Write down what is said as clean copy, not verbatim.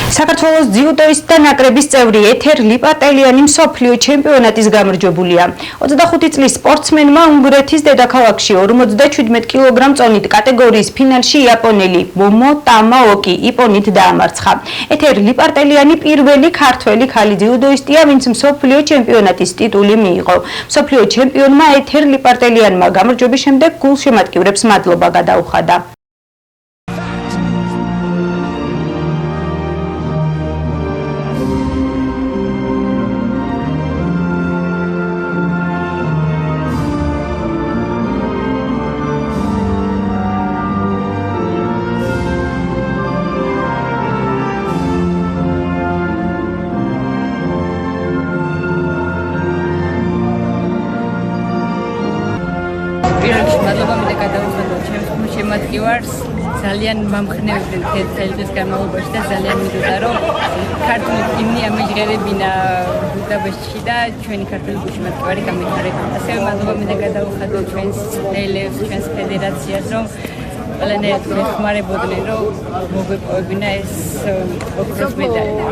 საქართველოს ძიუდოისტთა ნაკრების წევრი ეთერ ლიპარტელიანი მსოფლიო ჩემპიონატის გამარჯვებულია. 25 წლის სპორტსმენმა უნგრეთის დედაქალაქში 57 კილოგრამ წონით კატეგორიის ფინალში იაპონელი მომო ტამაოკი იპონით დაამარცხა. ეთერ ლიპარტელიანი პირველი ქართველი ქალი ძიუდოისტია, ვინც მსოფლიო ჩემპიონატის ტიტული მიიღო. მსოფლიო ჩემპიონმა ეთერ ლიპარტელიანმა გამარჯვების შემდეგ გულშემატკივრებს მადლობა გადაუხადა. მადლობა მინდა გადავუხადო ჩემს შემატკივარს ძალიან მომხნევდი თელთვის განმავლობაში და ძალიან მინდოდა რომ ქართული ჰიმნი ამეჟღერებინა ბუდაპეშტში და ჩვენი ქართული შემატკივარი გამეფარება. ასევე მადლობა მინდა გადავუხადო ჩვენს წელებს, ჩვენს ფედერაციას რომ ყველანაირად მეხმარებოდნენ რომ მოგვეპოვებინა ეს ოქროს მედალი.